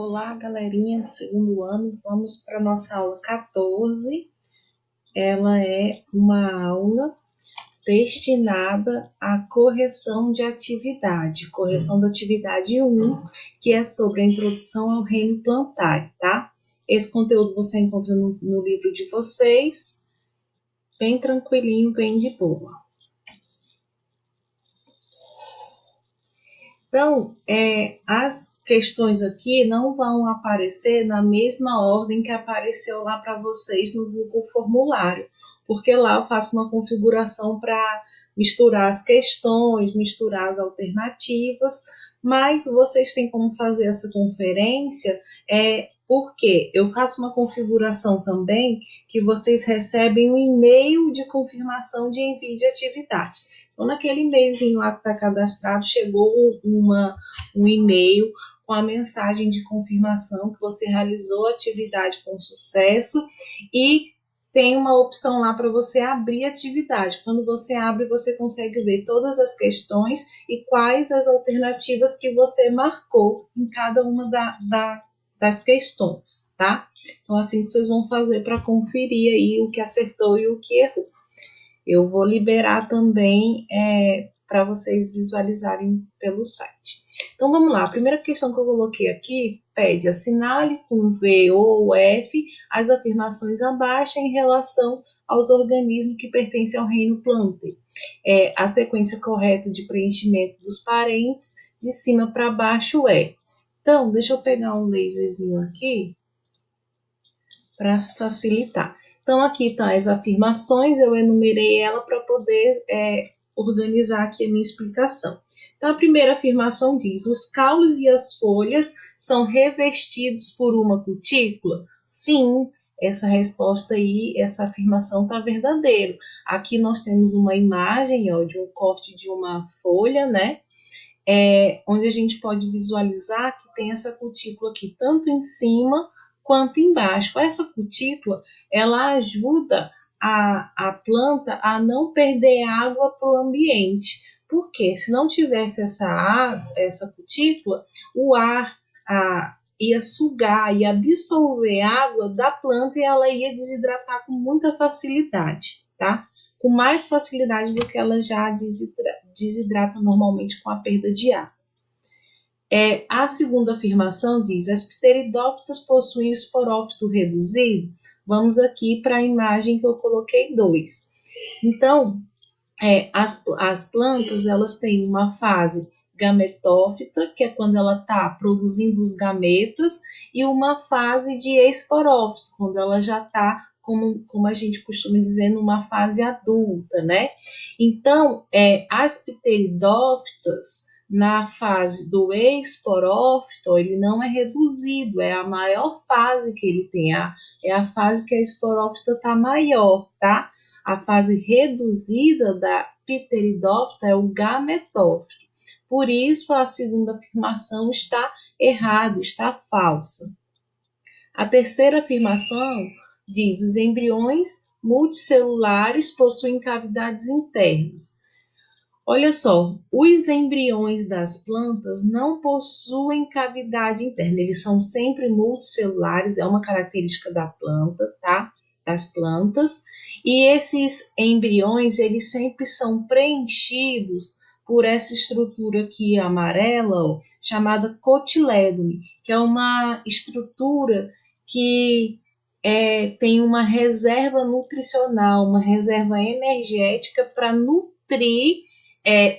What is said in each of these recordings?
Olá, galerinha do segundo ano. Vamos para a nossa aula 14. Ela é uma aula destinada à correção de atividade. Correção da atividade 1, que é sobre a introdução ao reino plantário, tá? Esse conteúdo você encontra no livro de vocês, bem tranquilinho, bem de boa. Então, as questões aqui não vão aparecer na mesma ordem que apareceu lá para vocês no Google Formulário, porque lá eu faço uma configuração para misturar as questões, misturar as alternativas, mas vocês têm como fazer essa conferência, porque eu faço uma configuração também que vocês recebem um e-mail de confirmação de envio de atividade. Então, naquele e-mailzinho lá que está cadastrado, chegou um e-mail com a mensagem de confirmação que você realizou a atividade com sucesso e tem uma opção lá para você abrir a atividade. Quando você abre, você consegue ver todas as questões e quais as alternativas que você marcou em cada uma das questões, tá? Então, assim que vocês vão fazer para conferir aí o que acertou e o que errou. Eu vou liberar também para vocês visualizarem pelo site. Então, vamos lá. A primeira questão que eu coloquei aqui pede assinale com V ou F as afirmações abaixo em relação aos organismos que pertencem ao reino Plantae. A sequência correta de preenchimento dos parênteses de cima para baixo é. Então, deixa eu pegar um laserzinho aqui para facilitar. Então, aqui estão as afirmações, eu enumerei ela para poder organizar aqui a minha explicação. Então, a primeira afirmação diz: os caules e as folhas são revestidos por uma cutícula? Sim, essa resposta aí, essa afirmação está verdadeira. Aqui nós temos uma imagem de um corte de uma folha, né? Onde a gente pode visualizar que tem essa cutícula aqui, tanto em cima quanto embaixo. Essa cutícula, ela ajuda a planta a não perder água para o ambiente. Porque se não tivesse essa cutícula, o ar ia sugar e absorver água da planta e ela ia desidratar com muita facilidade, tá? Com mais facilidade do que ela já desidrata normalmente com a perda de ar. A segunda afirmação diz: as pteridófitas possuem esporófito reduzido? Vamos aqui para a imagem que eu coloquei 2. Então, as plantas elas têm uma fase gametófita, que é quando ela está produzindo os gametas, e uma fase de esporófito, quando ela já está, como a gente costuma dizer, numa fase adulta, né? Então, as pteridófitas, na fase do esporófito, ele não é reduzido, é a maior fase que ele tem, é a fase que a esporófita está maior, tá? A fase reduzida da pteridófita é o gametófito. Por isso, a segunda afirmação está errada, está falsa. A terceira afirmação diz: os embriões multicelulares possuem cavidades internas. Olha só, os embriões das plantas não possuem cavidade interna, eles são sempre multicelulares, é uma característica da planta, tá? Das plantas, e esses embriões, eles sempre são preenchidos por essa estrutura aqui amarela, chamada cotilédone, que é uma estrutura que tem uma reserva nutricional, uma reserva energética para nutrir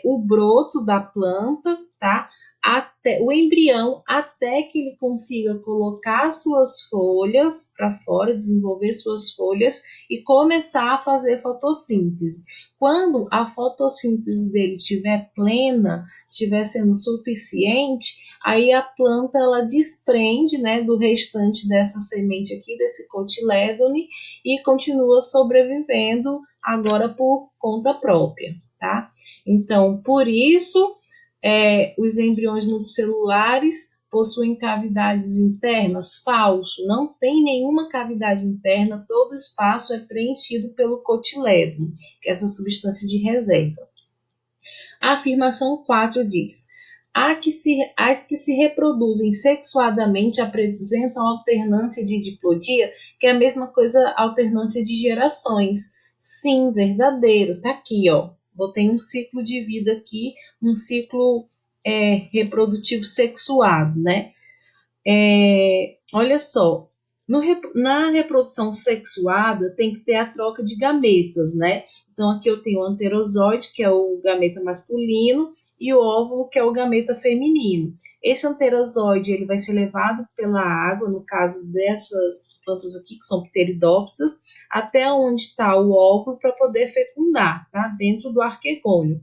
o broto da planta, tá? Até o embrião, até que ele consiga colocar suas folhas para fora, desenvolver suas folhas e começar a fazer fotossíntese. Quando a fotossíntese dele estiver plena, estiver sendo suficiente, aí a planta ela desprende, né, do restante dessa semente aqui, desse cotilédone, e continua sobrevivendo agora por conta própria, tá? Então, por isso, os embriões multicelulares possuem cavidades internas? Falso, não tem nenhuma cavidade interna, todo o espaço é preenchido pelo cotilédone, que é essa substância de reserva. A afirmação 4 diz: As que se reproduzem sexuadamente apresentam alternância de diplodia, que é a mesma coisa, alternância de gerações. Sim, verdadeiro. Tá aqui, ó. Botei um ciclo de vida aqui, um ciclo reprodutivo sexuado, né? Olha só, na reprodução sexuada tem que ter a troca de gametas, né? Então aqui eu tenho o anterozoide, que é o gameta masculino, e o óvulo, que é o gameta feminino. Esse anterozoide ele vai ser levado pela água, no caso dessas plantas aqui, que são pteridófitas, até onde está o óvulo para poder fecundar, tá? Dentro do arquegônio.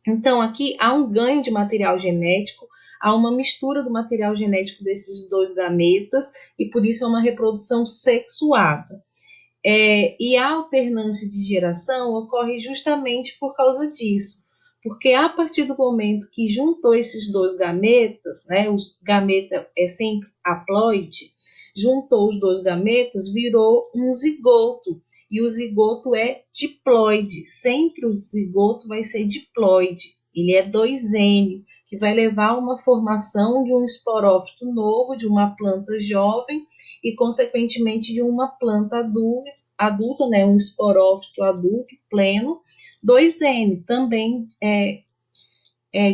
Então, aqui há um ganho de material genético, há uma mistura do material genético desses dois gametas, e por isso é uma reprodução sexuada. E a alternância de geração ocorre justamente por causa disso, porque a partir do momento que juntou esses dois gametas, né, o gameta é sempre haploide, juntou os dois gametas, virou um zigoto, e o zigoto é diploide, sempre o zigoto vai ser diploide, ele é 2N, que vai levar a uma formação de um esporófito novo, de uma planta jovem, e consequentemente de uma planta adulta, né, um esporófito adulto pleno, 2N, também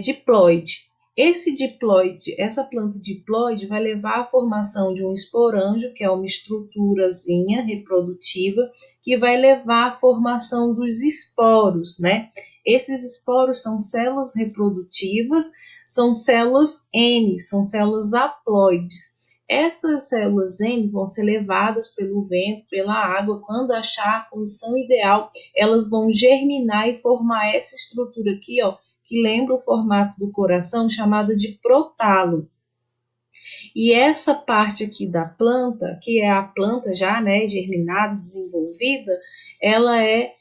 diploide. Esse diploide, essa planta diploide vai levar à formação de um esporângio, que é uma estruturazinha reprodutiva, que vai levar à formação dos esporos, né? Esses esporos são células reprodutivas, são células N, são células haploides. Essas células N vão ser levadas pelo vento, pela água, quando achar a condição ideal, elas vão germinar e formar essa estrutura aqui, ó, que lembra o formato do coração, chamada de protalo. E essa parte aqui da planta, que é a planta já, né, germinada, desenvolvida, ela é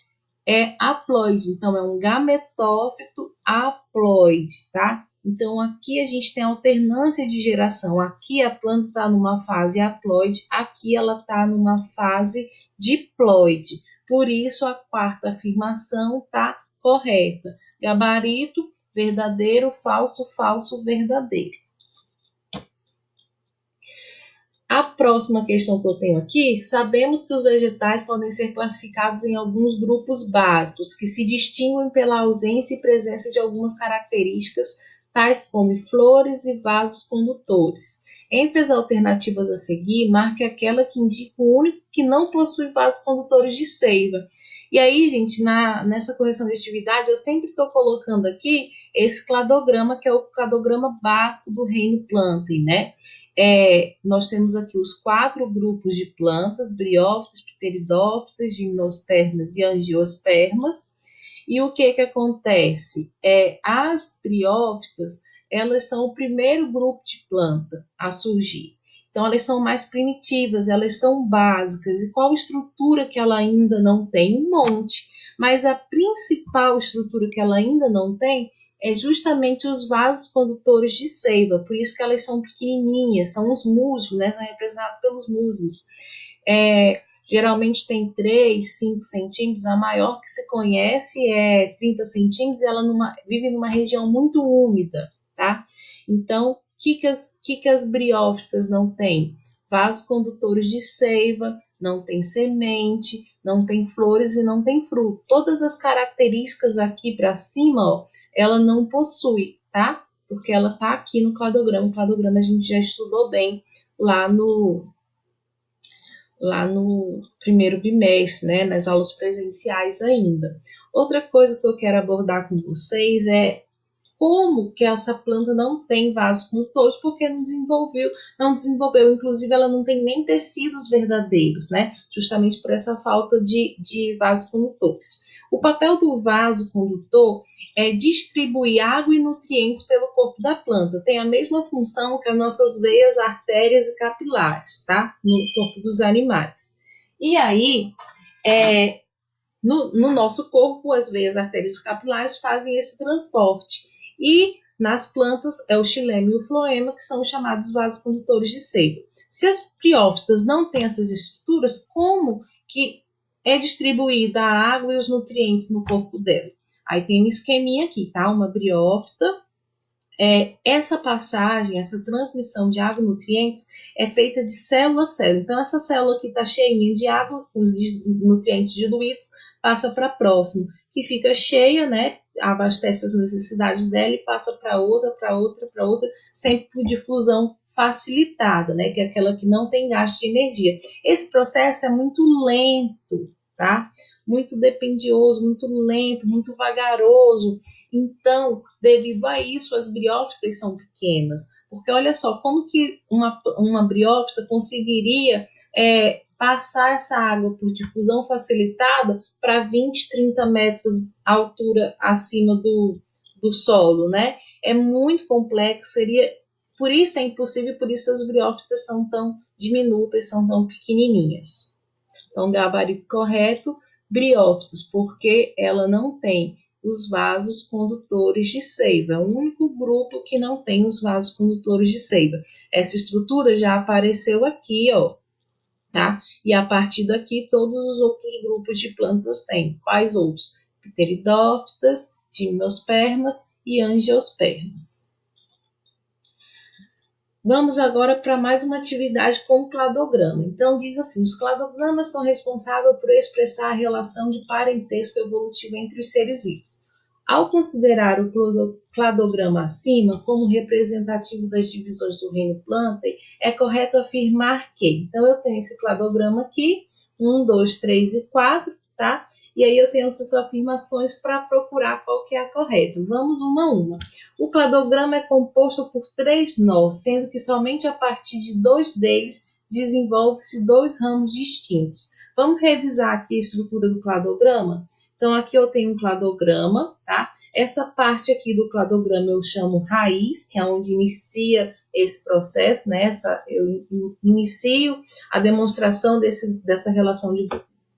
haploide, então é um gametófito haploide, tá? Então aqui a gente tem alternância de geração, aqui a planta está numa fase haploide, aqui ela está numa fase diploide, por isso a quarta afirmação está correta. Gabarito, verdadeiro, falso, falso, verdadeiro. A próxima questão que eu tenho aqui, sabemos que os vegetais podem ser classificados em alguns grupos básicos, que se distinguem pela ausência e presença de algumas características, tais como flores e vasos condutores. Entre as alternativas a seguir, marque aquela que indica o único que não possui vasos condutores de seiva. E aí, gente, nessa correção de atividade, eu sempre estou colocando aqui esse cladograma, que é o cladograma básico do reino Plantae, né? Nós temos aqui os 4 grupos de plantas, briófitas, pteridófitas, gimnospermas e angiospermas. E o que acontece? As briófitas, elas são o primeiro grupo de planta a surgir. Então, elas são mais primitivas, elas são básicas. E qual estrutura que ela ainda não tem? Um monte. Mas a principal estrutura que ela ainda não tem é justamente os vasos condutores de seiva. Por isso que elas são pequenininhas, são os musgos, né? São representados pelos musgos. Geralmente tem 3, 5 centímetros. A maior que se conhece é 30 centímetros e ela vive numa região muito úmida, tá? Então, o que as briófitas não têm? Vasos condutores de seiva, não tem semente, não tem flores e não tem fruto. Todas as características aqui para cima, ó, ela não possui, tá? Porque ela está aqui no cladograma. O cladograma a gente já estudou bem lá no primeiro bimestre, né, nas aulas presenciais ainda. Outra coisa que eu quero abordar com vocês é como que essa planta não tem vasos condutores, porque não desenvolveu, inclusive ela não tem nem tecidos verdadeiros, né? Justamente por essa falta de vasos condutores. O papel do vaso condutor é distribuir água e nutrientes pelo corpo da planta. Tem a mesma função que as nossas veias, artérias e capilares, tá? No corpo dos animais. E aí, no nosso corpo, as veias, artérias e capilares fazem esse transporte. E nas plantas é o xilema e o floema, que são chamados vasos condutores de seiva. Se as briófitas não têm essas estruturas, como que é distribuída a água e os nutrientes no corpo dela? Aí tem um esqueminha aqui, tá? Uma briófita, essa passagem, essa transmissão de água e nutrientes é feita de célula a célula. Então, essa célula que está cheinha de água, os nutrientes diluídos, passa para a próxima, que fica cheia, né? Abastece as necessidades dela e passa para outra, para outra, para outra, sempre por difusão facilitada, né? Que é aquela que não tem gasto de energia. Esse processo é muito lento, tá? Muito dependioso, muito lento, muito vagaroso. Então, devido a isso, as briófitas são pequenas. Porque olha só, como que uma briófita conseguiria passar essa água por difusão facilitada para 20, 30 metros altura acima do solo, né? É muito complexo, por isso é impossível, por isso as briófitas são tão diminutas, são tão pequenininhas. Então, gabarito correto, briófitas, porque ela não tem os vasos condutores de seiva. É o único grupo que não tem os vasos condutores de seiva. Essa estrutura já apareceu aqui, ó, tá? E a partir daqui, todos os outros grupos de plantas têm. Quais outros? Pteridófitas, gimnospermas e angiospermas. Vamos agora para mais uma atividade com o cladograma. Então, diz assim, os cladogramas são responsáveis por expressar a relação de parentesco evolutivo entre os seres vivos. Ao considerar o cladograma acima como representativo das divisões do reino Plantae, é correto afirmar que, então eu tenho esse cladograma aqui, 1, 2, 3 e 4, tá? E aí eu tenho essas afirmações para procurar qual que é a correta. Vamos uma a uma. O cladograma é composto por 3 nós, sendo que somente a partir de 2 deles desenvolve-se 2 ramos distintos. Vamos revisar aqui a estrutura do cladograma? Então, aqui eu tenho um cladograma, tá? Essa parte aqui do cladograma eu chamo raiz, que é onde inicia esse processo, né? Eu inicio a demonstração dessa relação de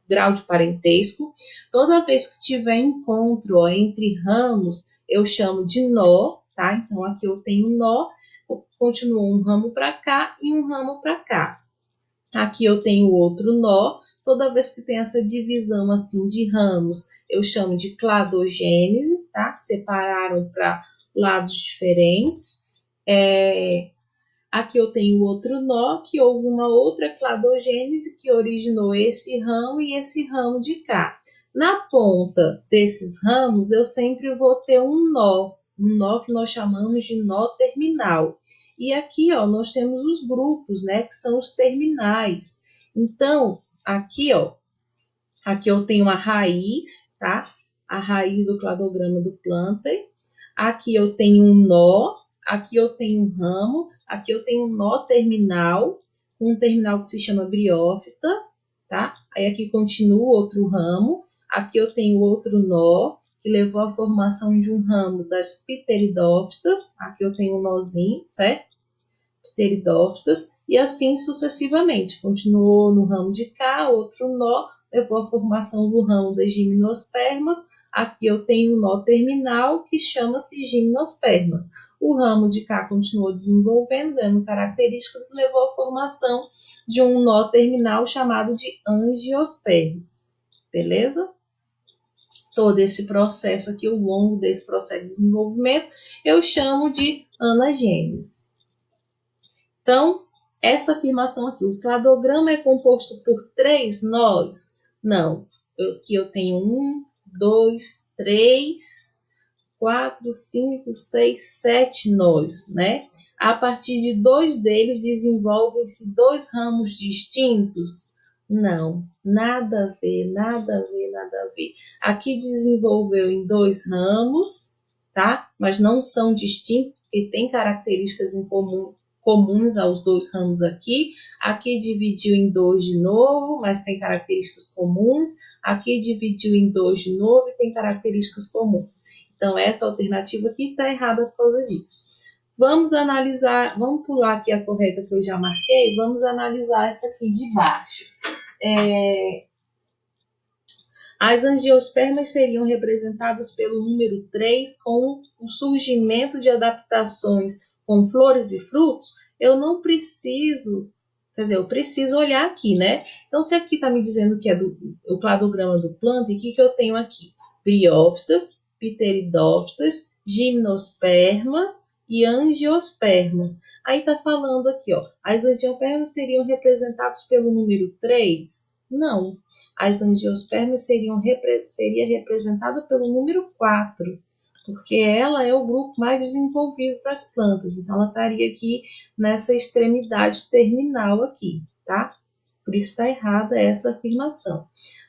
grau de parentesco. Toda vez que tiver encontro entre ramos, eu chamo de nó, tá? Então, aqui eu tenho um nó, continua um ramo para cá e um ramo para cá. Aqui eu tenho outro nó. Toda vez que tem essa divisão assim de ramos, eu chamo de cladogênese, tá? Separaram para lados diferentes. Aqui eu tenho outro nó, que houve uma outra cladogênese que originou esse ramo e esse ramo de cá. Na ponta desses ramos, eu sempre vou ter um nó que nós chamamos de nó terminal. E aqui, ó, nós temos os grupos, né, que são os terminais. Então, aqui, ó, aqui eu tenho a raiz, tá? A raiz do cladograma do Plantae. Aqui eu tenho um nó, aqui eu tenho um ramo, aqui eu tenho um nó terminal, um terminal que se chama briófita, tá? Aí aqui continua outro ramo, aqui eu tenho outro nó, que levou à formação de um ramo das pteridófitas, aqui eu tenho um nozinho, certo? Pteridófitas, e assim sucessivamente. Continuou no ramo de cá, outro nó, levou à formação do ramo das gimnospermas. Aqui eu tenho um nó terminal que chama-se gimnospermas. O ramo de cá continuou desenvolvendo, dando características, e levou à formação de um nó terminal chamado de angiospermas. Beleza? Todo esse processo aqui, ao longo desse processo de desenvolvimento, eu chamo de anagênese. Então, essa afirmação aqui, o cladograma é composto por 3 nós? Não. Aqui eu tenho 1, 2, 3, 4, 5, 6, 7 nós, né? A partir de 2 deles desenvolvem-se 2 ramos distintos? Não, nada a ver, nada a ver, nada a ver. Aqui desenvolveu em 2 ramos, tá? Mas não são distintos, porque tem características em comum, comuns aos 2 ramos aqui. Aqui dividiu em 2 de novo, mas tem características comuns. Aqui dividiu em 2 de novo e tem características comuns. Então, essa alternativa aqui está errada por causa disso. Vamos analisar, vamos pular aqui a correta que eu já marquei, vamos analisar essa aqui de baixo. As angiospermas seriam representadas pelo número 3 com o surgimento de adaptações com flores e frutos. Eu não preciso, quer dizer, eu preciso olhar aqui, né? Então, se aqui está me dizendo que é o cladograma do Plantae, o que eu tenho aqui? Briófitas, pteridófitas, gimnospermas e angiospermas. Aí está falando aqui, ó, as angiospermas seriam representadas pelo número 3? Não. As angiospermas seria representada pelo número 4, porque ela é o grupo mais desenvolvido das plantas. Então, ela estaria aqui nessa extremidade terminal aqui, tá? Por isso está errada essa afirmação.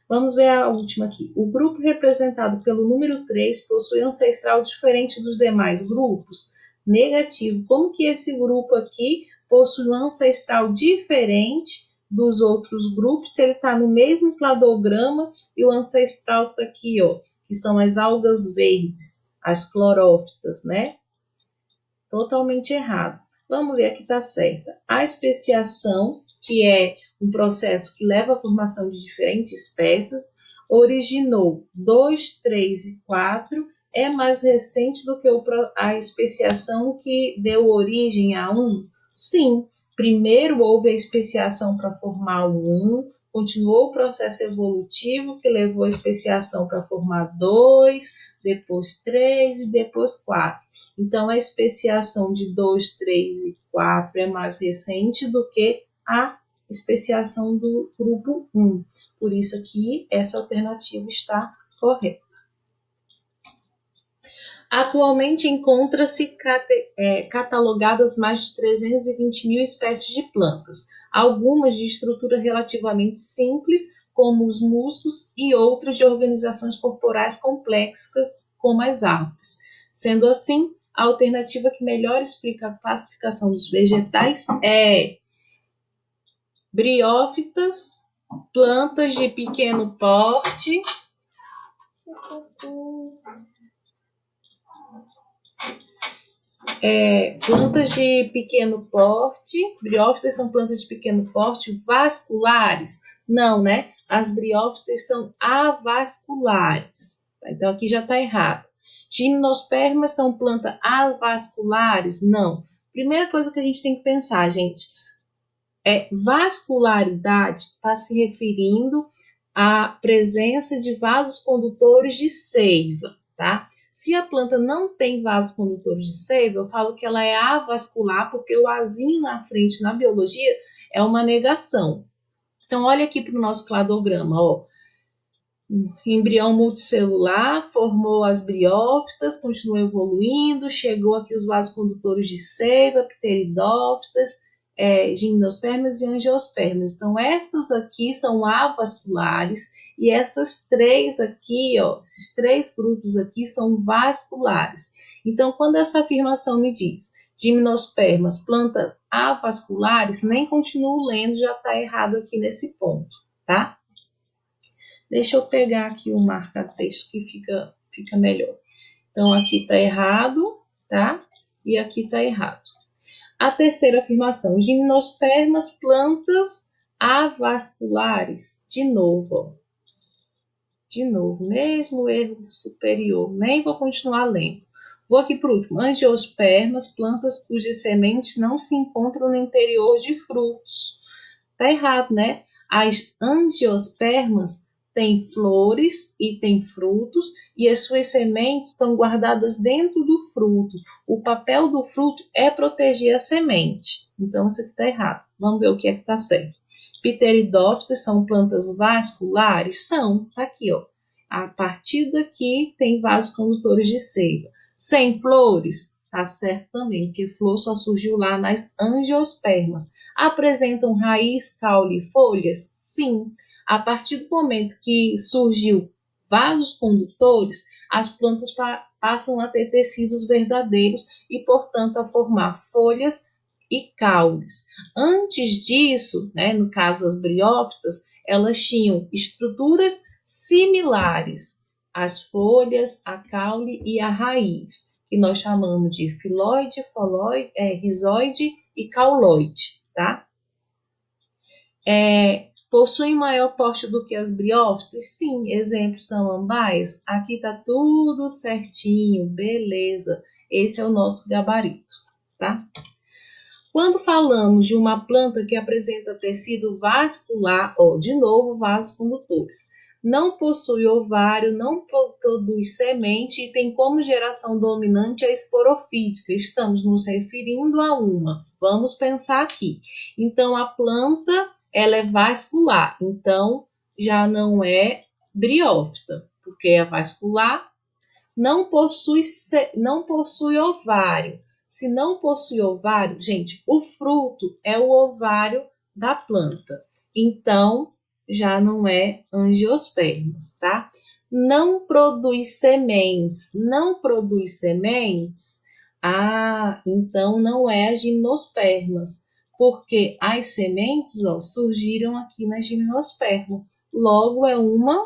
Vamos ver a última aqui. O grupo representado pelo número 3 possui ancestral diferente dos demais grupos? Negativo. Como que esse grupo aqui possui um ancestral diferente dos outros grupos se ele está no mesmo cladograma e o ancestral está aqui, ó, que são as algas verdes, as clorófitas, né? Totalmente errado. Vamos ver aqui está certa. A especiação, que é um processo que leva à formação de diferentes espécies, originou 2, 3 e 4, é mais recente do que a especiação que deu origem a 1? Sim, primeiro houve a especiação para formar o 1, continuou o processo evolutivo que levou a especiação para formar 2, depois 3 e depois 4. Então, a especiação de 2, 3 e 4 é mais recente do que a especiação do grupo 1. Por isso aqui, essa alternativa está correta. Atualmente encontra-se catalogadas mais de 320 mil espécies de plantas, algumas de estrutura relativamente simples, como os musgos, e outras de organizações corporais complexas, como as árvores. Sendo assim, a alternativa que melhor explica a classificação dos vegetais é briófitas, plantas de pequeno porte, plantas de pequeno porte. Briófitas são plantas de pequeno porte vasculares? Não, né? As briófitas são avasculares. Então, aqui já está errado. Gimnospermas são plantas avasculares? Não. Primeira coisa que a gente tem que pensar, gente, vascularidade está se referindo à presença de vasos condutores de seiva, tá? Se a planta não tem vasos condutores de seiva, eu falo que ela é avascular, porque o azinho na frente na biologia é uma negação. Então, olha aqui para o nosso cladograma, ó. Embrião multicelular, formou as briófitas, continuou evoluindo, chegou aqui os vasos condutores de seiva, pteridófitas, gimnospermas e angiospermas. Então, essas aqui são avasculares e essas três aqui, ó, esses três grupos aqui são vasculares. Então, quando essa afirmação me diz gimnospermas, plantas avasculares, nem continuo lendo, já está errado aqui nesse ponto, tá? Deixa eu pegar aqui o marca-texto que fica melhor. Então, aqui está errado, tá? E aqui está errado. A terceira afirmação, gimnospermas, plantas avasculares. De novo, ó. De novo, mesmo erro do superior. Nem vou continuar lendo. Vou aqui para o último. Angiospermas, plantas cujas sementes não se encontram no interior de frutos. Está errado, né? As angiospermas têm flores e têm frutos, e as suas sementes estão guardadas dentro do fruto. O papel do fruto é proteger a semente. Então, isso aqui está errado. Vamos ver o que é que está certo. Pteridófitas são plantas vasculares? São. Está aqui, ó. A partir daqui tem vasos condutores de seiva. Sem flores? Está certo também, porque flor só surgiu lá nas angiospermas. Apresentam raiz, caule e folhas? Sim. A partir do momento que surgiu vasos condutores, as plantas passam a ter tecidos verdadeiros e, portanto, a formar folhas e caules. Antes disso, né, no caso das briófitas, elas tinham estruturas similares às folhas, a caule e a raiz, que nós chamamos de filóide, rizoide e cauloide, tá? Possuem maior porte do que as briófitas? Sim, exemplos samambaias. Aqui está tudo certinho, beleza. Esse é o nosso gabarito, tá? Quando falamos de uma planta que apresenta tecido vascular, ó, de novo, vasos condutores. não possui ovário, não produz semente e tem como geração dominante a esporofítica. Estamos nos referindo a uma. Vamos pensar aqui. Então, a planta ela é vascular, então já não é briófita, porque é vascular, não possui ovário. Se não possui ovário, gente, o fruto é o ovário da planta. Então, já não é angiospermas, tá? Não produz sementes. Não produz sementes? Ah, então não é a gimnospermas, porque as sementes, ó, surgiram aqui na gimnosperma. Logo, é uma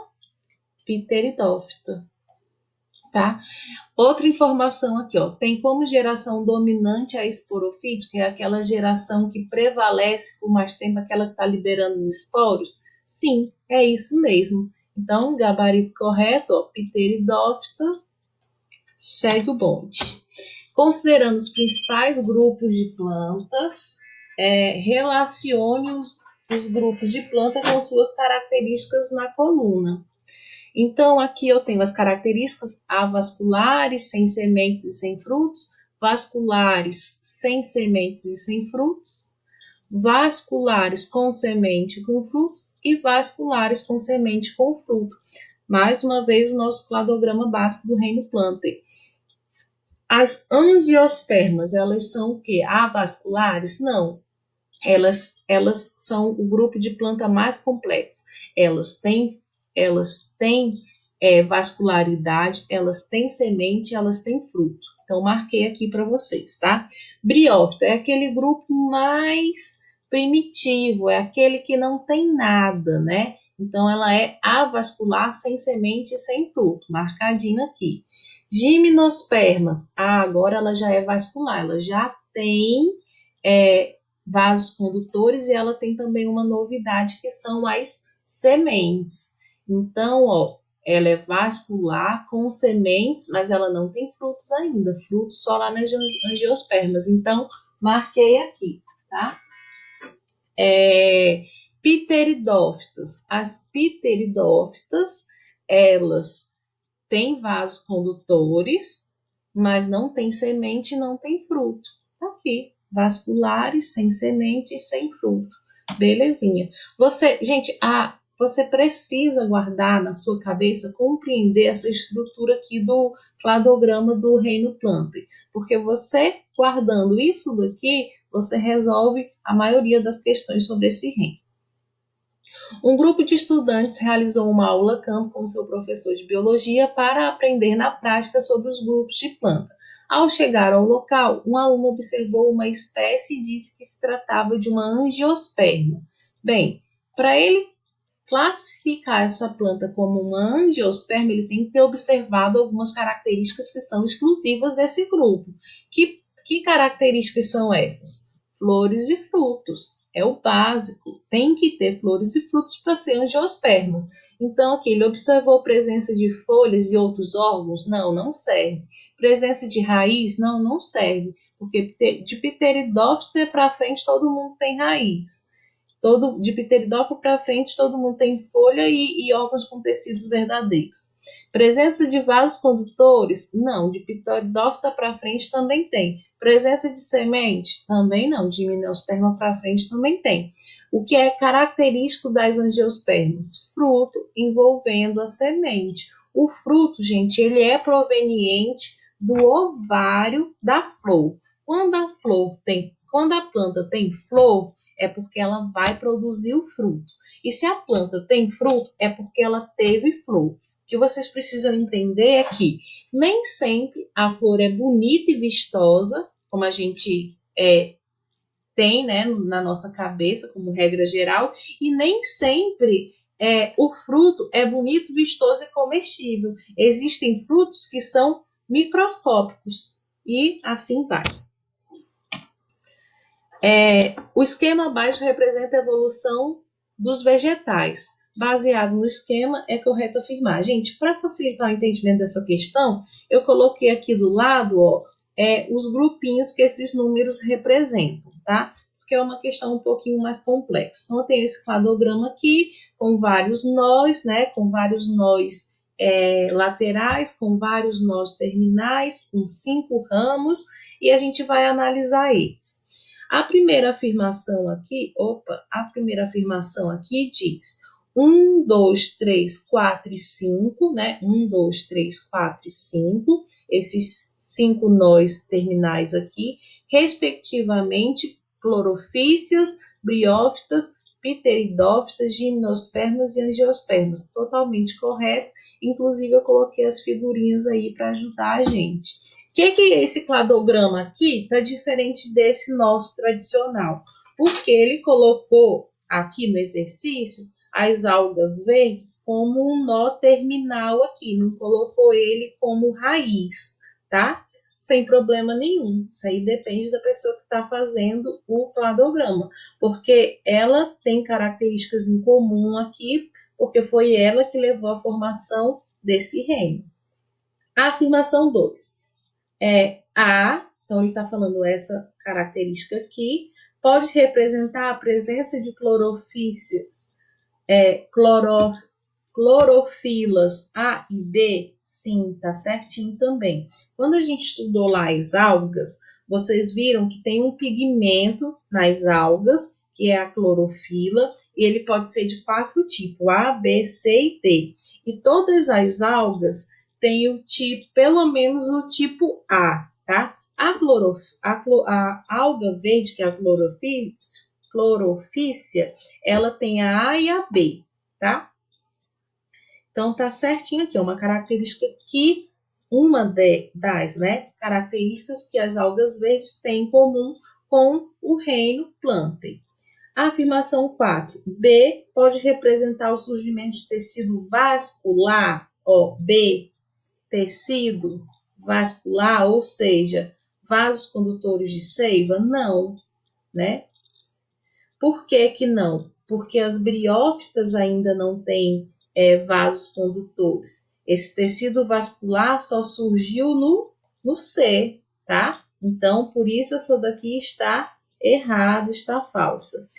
pteridófita, tá? Outra informação aqui, ó, tem como geração dominante a esporofítica, que é aquela geração que prevalece por mais tempo, aquela que está liberando os esporos? Sim, é isso mesmo. Então, gabarito correto, ó, pteridófita, segue o bonde. Considerando os principais grupos de plantas, relacione os grupos de planta com suas características na coluna. Então, aqui eu tenho as características avasculares, sem sementes e sem frutos, vasculares, sem sementes e sem frutos, vasculares com semente e com frutos e vasculares com semente e com fruto. Mais uma vez, o nosso cladograma básico do reino Plantae. As angiospermas, elas são o quê? Avasculares? Não. Elas são o grupo de planta mais complexo. Elas têm vascularidade, elas têm semente, elas têm fruto. Então, marquei aqui para vocês, tá? Briófita é aquele grupo mais primitivo, é aquele que não tem nada, né? Então, ela é avascular, sem semente e sem fruto. Marcadinho aqui. Gimnospermas, agora ela já é vascular, ela já tem vasos condutores e ela tem também uma novidade que são as sementes. Então, ó, ela é vascular com sementes, mas ela não tem frutos ainda, frutos só lá nas angiospermas. Então, marquei aqui, tá? Pteridófitas. As pteridófitas, elas têm vasos condutores, mas não tem semente e não tem fruto. Tá aqui, vasculares, sem semente e sem fruto. Belezinha. Gente, você precisa guardar na sua cabeça, compreender essa estrutura aqui do cladograma do reino Plantae, porque você guardando isso daqui, você resolve a maioria das questões sobre esse reino. Um grupo de estudantes realizou uma aula campo com seu professor de biologia para aprender na prática sobre os grupos de planta. Ao chegar ao local, um aluno observou uma espécie e disse que se tratava de uma angiosperma. Bem, para ele classificar essa planta como uma angiosperma, ele tem que ter observado algumas características que são exclusivas desse grupo. Que características são essas? Flores e frutos. É o básico. Tem que ter flores e frutos para ser angiospermas. Então, aqui ele observou presença de folhas e outros órgãos? Não, não serve. Presença de raiz? Não, não serve. Porque de pteridófita para frente todo mundo tem raiz. De pteridófilo para frente, todo mundo tem folha e órgãos com tecidos verdadeiros. Presença de vasos condutores? Não. De pteridófita para frente também tem. Presença de semente? Também não. De gimnosperma para frente também tem. O que é característico das angiospermas? Fruto envolvendo a semente. O fruto, gente, ele é proveniente do ovário da flor. Quando a planta tem flor, é porque ela vai produzir o fruto. E se a planta tem fruto, é porque ela teve flor. O que vocês precisam entender é que nem sempre a flor é bonita e vistosa, como a gente tem, né, na nossa cabeça, como regra geral, e nem sempre o fruto é bonito, vistoso e comestível. Existem frutos que são microscópicos e assim vai. O esquema abaixo representa a evolução dos vegetais. Baseado no esquema, é correto afirmar. Gente, para facilitar o entendimento dessa questão, eu coloquei aqui do lado os grupinhos que esses números representam, tá? Porque é uma questão um pouquinho mais complexa. Então, eu tenho esse cladograma aqui, com vários nós, né? Com vários nós laterais, com vários nós terminais, com 5 ramos, e a gente vai analisar eles. A primeira afirmação aqui diz 1, 2, 3, 4 e 5, né? 1, 2, 3, 4 e 5, esses 5 nós terminais aqui, respectivamente, clorofícias, briófitas, pteridófitas, gimnospermas e angiospermas. Totalmente correto. Inclusive, eu coloquei as figurinhas aí para ajudar a gente. O que esse cladograma aqui está diferente desse nosso tradicional? Porque ele colocou aqui no exercício as algas verdes como um nó terminal aqui, não colocou ele como raiz, tá? Sem problema nenhum. Isso aí depende da pessoa que está fazendo o cladograma, porque ela tem características em comum aqui, porque foi ela que levou à formação desse reino. A afirmação 2 então ele está falando essa característica aqui, pode representar a presença de clorofícias, clorofilas A e B? Sim, tá certinho também. Quando a gente estudou lá as algas, vocês viram que tem um pigmento nas algas, que é a clorofila, e ele pode ser de 4 tipos, A, B, C e D. E todas as algas têm o tipo, pelo menos o tipo A, tá? A alga verde, que é a clorofícia, ela tem a A e a B, tá? Então, tá certinho aqui, uma característica que, das características que as algas verdes têm em comum com o reino Plantae. A afirmação 4. B pode representar o surgimento de tecido vascular, B, tecido vascular, ou seja, vasos condutores de seiva? Não, né? Por que não? Porque as briófitas ainda não têm vasos condutores. Esse tecido vascular só surgiu no C, tá? Então, por isso essa daqui está errada, está falsa.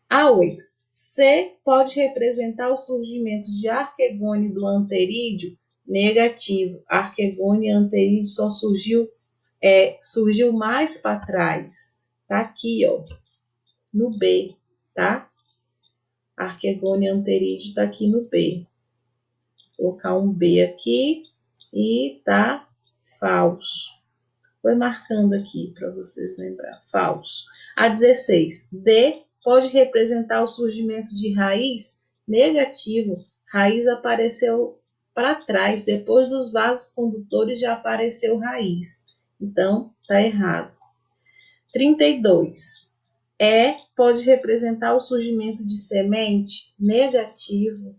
A 8. C pode representar o surgimento de Arquegone do anterídeo? Negativo. Arquegone anterídeo só surgiu mais para trás. Tá aqui, ó, no B, tá? Arquegone anterídeo tá aqui no B. Vou colocar um B aqui e tá falso. Vou marcando aqui para vocês lembrar. Falso. A 16. D pode representar o surgimento de raiz? Negativo. Raiz apareceu para trás. Depois dos vasos condutores já apareceu raiz. Então, tá errado. 32. Pode representar o surgimento de semente? Negativo.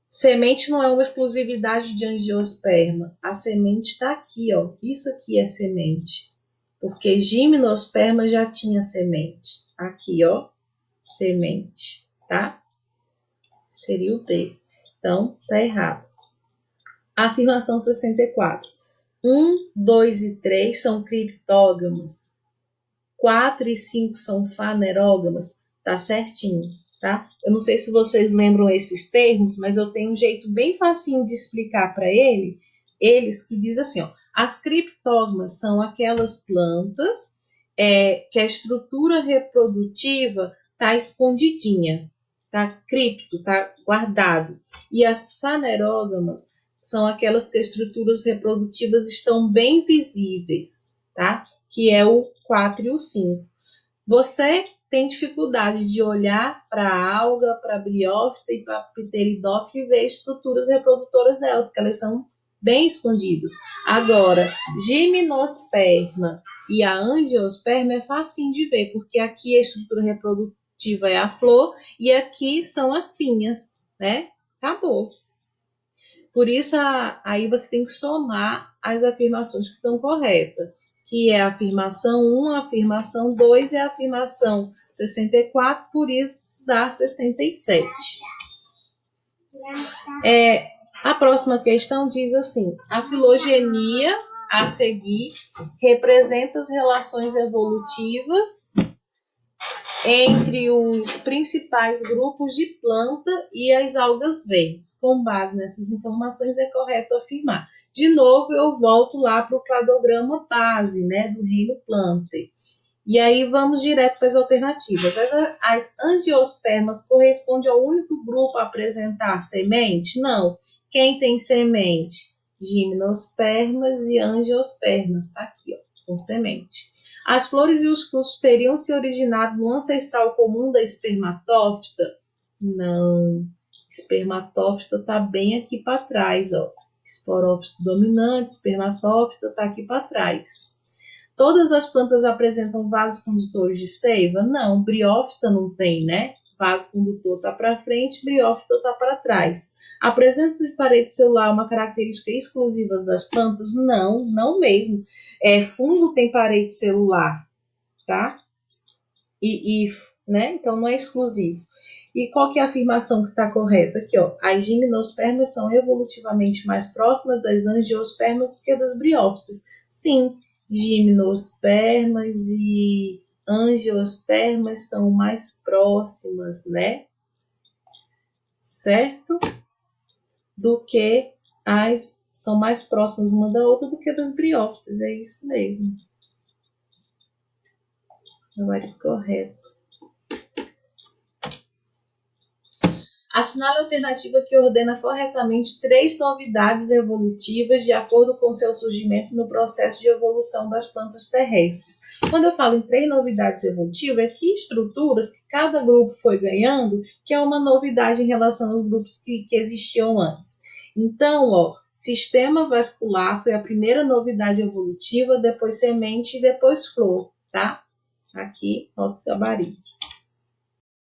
Semente não é uma exclusividade de angiosperma. A semente está aqui, ó. Isso aqui é semente. Porque gimnosperma já tinha semente. Aqui, ó, semente, tá? Seria o D. Então, tá errado. Afirmação 64. 1, 2 e 3 são criptógamas. 4 e 5 são fanerógamas. Tá certinho, tá? Eu não sei se vocês lembram esses termos, mas eu tenho um jeito bem facinho de explicar para eles, que diz assim, ó, as criptógamas são aquelas plantas que a estrutura reprodutiva tá escondidinha, tá cripto, tá guardado. E as fanerógamas são aquelas que as estruturas reprodutivas estão bem visíveis, tá? Que é o 4 e o 5. Você tem dificuldade de olhar para a alga, para a briófita e para a pteridófita e ver estruturas reprodutoras dela, porque elas são bem escondidas. Agora, gimnosperma e a angiosperma é facinho de ver, porque aqui a estrutura reprodutiva é a flor e aqui são as pinhas, né? Acabou-se. Por isso, aí você tem que somar as afirmações que estão corretas, que é a afirmação 1, a afirmação 2 e a afirmação 64, por isso dá 67. A próxima questão diz assim, a filogenia a seguir representa as relações evolutivas entre os principais grupos de planta e as algas verdes. Com base nessas informações, é correto afirmar. De novo, eu volto lá para o cladograma base, né, do reino Plantae. E aí vamos direto para as alternativas. As angiospermas correspondem ao único grupo a apresentar semente? Não. Quem tem semente? Gimnospermas e angiospermas. Está aqui, ó, com semente. As flores e os frutos teriam se originado no ancestral comum da espermatófita? Não. Espermatófita está bem aqui para trás, ó. Esporófito dominante, espermatófita está aqui para trás. Todas as plantas apresentam vasos condutores de seiva? Não, briófita não tem, né? Vaso condutor está para frente, briófita está para trás. A presença de parede celular é uma característica exclusiva das plantas? Não, não mesmo. Fungo tem parede celular, tá? Né? Então não é exclusivo. E qual que é a afirmação que está correta aqui, ó? As gimnospermas são evolutivamente mais próximas das angiospermas do que das briófitas. Sim, gimnospermas e angiospermas são mais próximas, né? Certo? São mais próximas uma da outra do que das briófitas, é isso mesmo. Agora correto. Assinale a alternativa que ordena corretamente 3 novidades evolutivas de acordo com seu surgimento no processo de evolução das plantas terrestres. Quando eu falo em 3 novidades evolutivas, é que estruturas que cada grupo foi ganhando, que é uma novidade em relação aos grupos que existiam antes. Então, ó, sistema vascular foi a primeira novidade evolutiva, depois semente e depois flor, tá? Aqui, nosso gabarito.